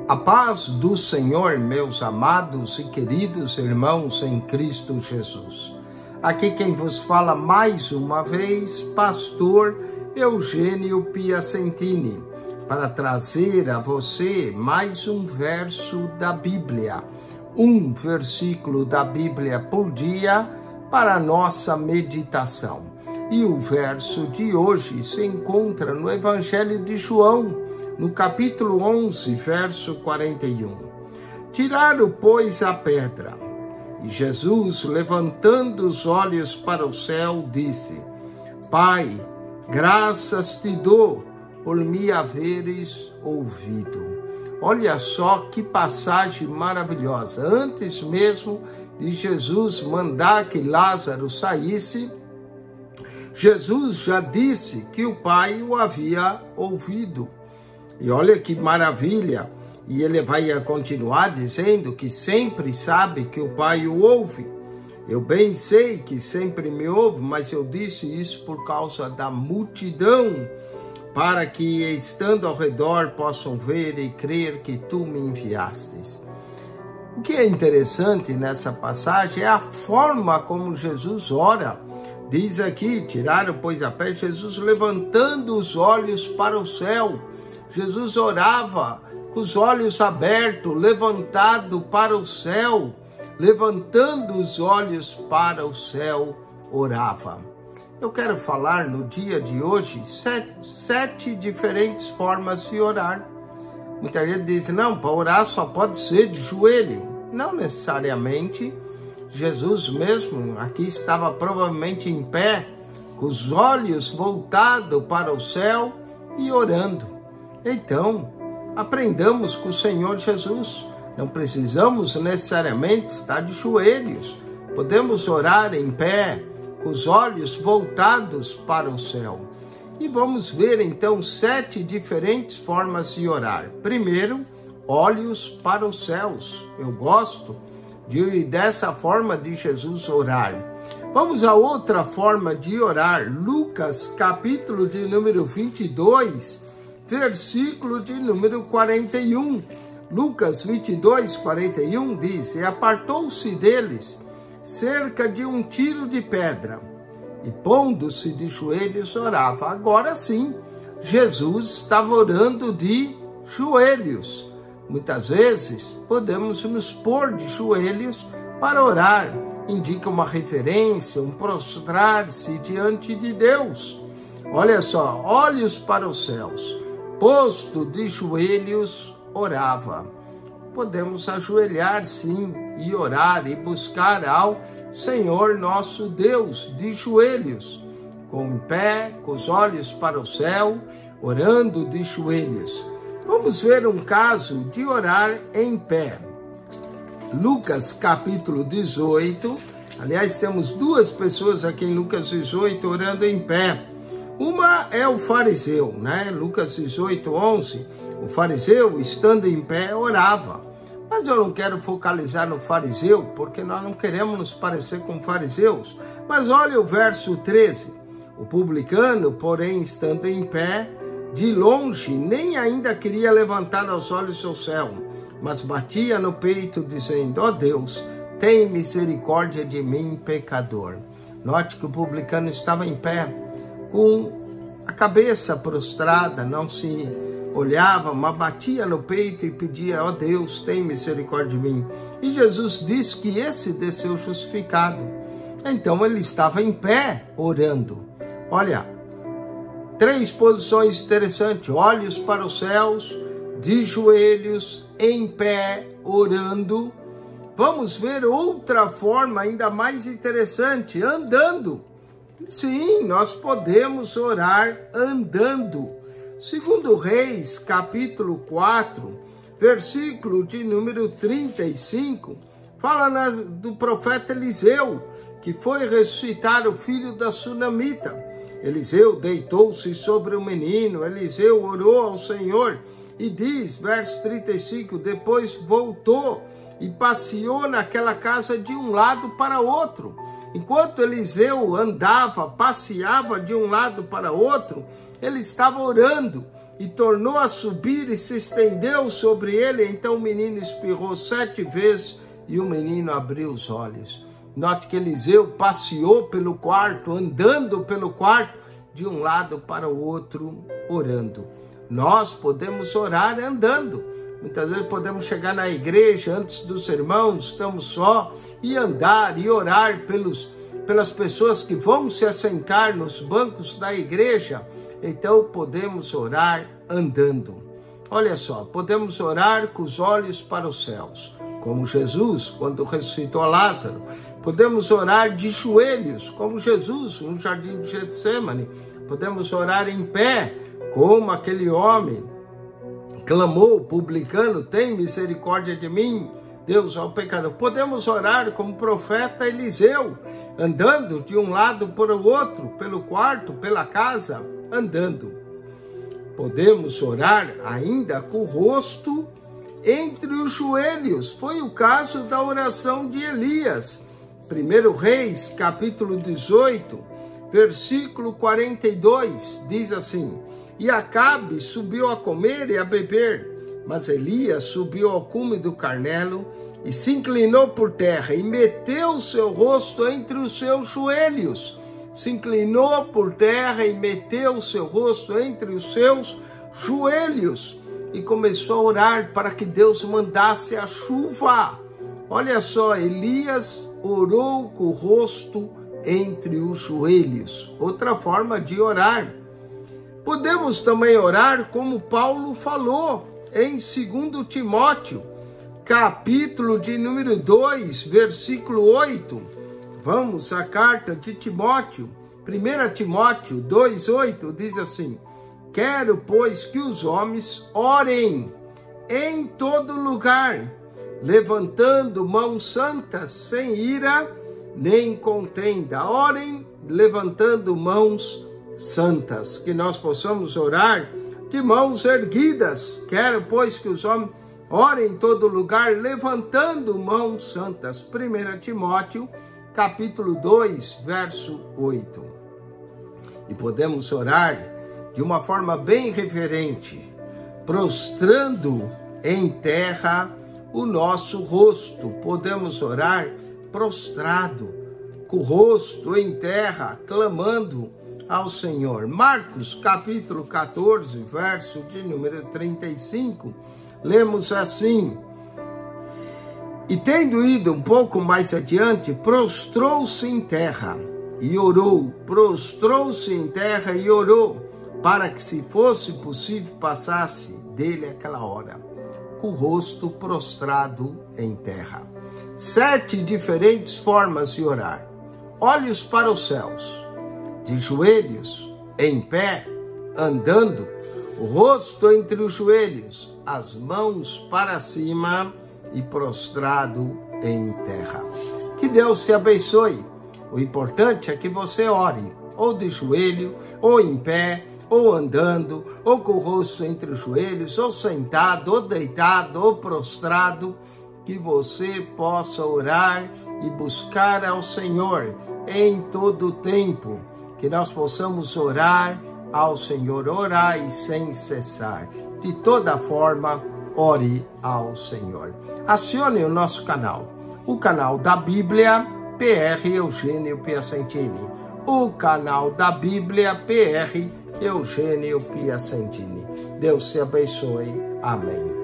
A paz do Senhor, meus amados e queridos irmãos em Cristo Jesus. Aqui quem vos fala mais uma vez, pastor Eugênio Piacentini, para trazer a você mais um verso da Bíblia, um versículo da Bíblia por dia para a nossa meditação. E o verso de hoje se encontra no Evangelho de João, no capítulo 11, verso 41. Tiraram, pois, a pedra. E Jesus, levantando os olhos para o céu, disse: Pai, graças te dou por me haveres ouvido. Olha só que passagem maravilhosa. Antes mesmo de Jesus mandar que Lázaro saísse, Jesus já disse que o Pai o havia ouvido. E olha que maravilha, e ele vai continuar dizendo que sempre sabe que o Pai o ouve. Eu bem sei que sempre me ouve, mas eu disse isso por causa da multidão, para que, estando ao redor, possam ver e crer que tu me enviastes. O que é interessante nessa passagem é a forma como Jesus ora. Diz aqui, tiraram, pois, a pedra, Jesus levantando os olhos para o céu. Jesus orava com os olhos abertos, levantado para o céu, levantando os olhos para o céu, orava. Eu quero falar no dia de hoje sete diferentes formas de orar. Muita gente diz, não, para orar só pode ser de joelho. Não necessariamente. Jesus mesmo aqui estava provavelmente em pé, com os olhos voltados para o céu e orando. Então, aprendamos com o Senhor Jesus. Não precisamos necessariamente estar de joelhos. Podemos orar em pé, com os olhos voltados para o céu. E vamos ver então 7 diferentes formas de orar. Primeiro, olhos para os céus. Eu gosto dessa forma de Jesus orar. Vamos a outra forma de orar. Lucas, capítulo de número 22, versículo de número 41. Lucas 22, 41 diz: E apartou-se deles cerca de um tiro de pedra, e pondo-se de joelhos orava. Agora sim, Jesus estava orando de joelhos. Muitas vezes podemos nos pôr de joelhos para orar. Indica uma referência, um prostrar-se diante de Deus. Olha só, olhos para os céus, posto de joelhos, orava. Podemos ajoelhar sim e orar e buscar ao Senhor nosso Deus de joelhos, com o pé, com os olhos para o céu, orando de joelhos. Vamos ver um caso de orar em pé. Lucas capítulo 18, aliás, temos duas pessoas aqui em Lucas 18 orando em pé. Uma é o fariseu, né? Lucas 18, 11, o fariseu, estando em pé, orava. Mas eu não quero focalizar no fariseu, porque nós não queremos nos parecer com fariseus. Mas olha o verso 13. O publicano, porém, estando em pé, de longe, nem ainda queria levantar os olhos ao céu, mas batia no peito, dizendo: Ó Deus, tem misericórdia de mim, pecador. Note que o publicano estava em pé, com a cabeça prostrada, não se olhava, mas batia no peito e pedia: ó Deus, tem misericórdia de mim. E Jesus diz que esse desceu justificado. Então ele estava em pé orando. Olha, 3 posições interessantes: olhos para os céus, de joelhos, em pé, orando. Vamos ver outra forma ainda mais interessante: andando. Sim, nós podemos orar andando. Segundo Reis, capítulo 4, versículo de número 35, fala do profeta Eliseu, que foi ressuscitar o filho da sunamita. Eliseu deitou-se sobre o menino, Eliseu orou ao Senhor, e diz, verso 35, depois voltou e passeou naquela casa de um lado para outro. Enquanto Eliseu andava, passeava de um lado para outro, ele estava orando. e tornou a subir e se estendeu sobre ele. Então o menino espirrou 7 vezes e o menino abriu os olhos. Note que Eliseu passeou pelo quarto, andando pelo quarto, de um lado para o outro, orando. Nós podemos orar andando. Muitas vezes podemos chegar na igreja antes do sermão, estamos só, e andar e orar pelas pessoas que vão se assentar nos bancos da igreja. Então podemos orar andando. Olha só, podemos orar com os olhos para os céus, como Jesus, quando ressuscitou Lázaro. Podemos orar de joelhos, como Jesus, no jardim de Getsêmani. Podemos orar em pé, como aquele homem clamou, publicano, tem misericórdia de mim, Deus, ao pecador. Podemos orar como o profeta Eliseu, andando de um lado para o outro, pelo quarto, pela casa, andando. Podemos orar ainda com o rosto entre os joelhos. Foi o caso da oração de Elias. 1 Reis, capítulo 18, versículo 42, diz assim: E Acabe subiu a comer e a beber, mas Elias subiu ao cume do Carmelo e se inclinou por terra e meteu o seu rosto entre os seus joelhos. Se inclinou por terra e meteu o seu rosto entre os seus joelhos e começou a orar para que Deus mandasse a chuva. Olha só, Elias orou com o rosto entre os joelhos. Outra forma de orar. Podemos também orar como Paulo falou em 2 Timóteo, capítulo de número 2, versículo 8. Vamos à carta de Timóteo. 1 Timóteo 2,8 diz assim: Quero, pois, que os homens orem em todo lugar, levantando mãos santas, sem ira nem contenda. Orem levantando mãos santas. Que nós possamos orar de mãos erguidas. Quero, pois, que os homens orem em todo lugar, levantando mãos santas. 1 Timóteo, capítulo 2, verso 8. E podemos orar de uma forma bem reverente, prostrando em terra o nosso rosto. Podemos orar prostrado, com o rosto em terra, clamando ao Senhor. Marcos, capítulo 14, verso de número 35, lemos assim: E tendo ido um pouco mais adiante, prostrou-se em terra e orou. Prostrou-se em terra e orou, para que, se fosse possível, passasse dele aquela hora, com o rosto prostrado em terra. 7 diferentes formas de orar. Olhos para os céus, de joelhos, em pé, andando, o rosto entre os joelhos, as mãos para cima e prostrado em terra. Que Deus te abençoe. O importante é que você ore, ou de joelho, ou em pé, ou andando, ou com o rosto entre os joelhos, ou sentado, ou deitado, ou prostrado, que você possa orar e buscar ao Senhor em todo o tempo, que nós possamos orar ao Senhor, orar e sem cessar. De toda forma, ore ao Senhor. Acione o nosso canal, o canal da Bíblia, PR Eugênio Piacentini, o canal da Bíblia, PR Eugênio Piacentini. Deus te abençoe. Amém.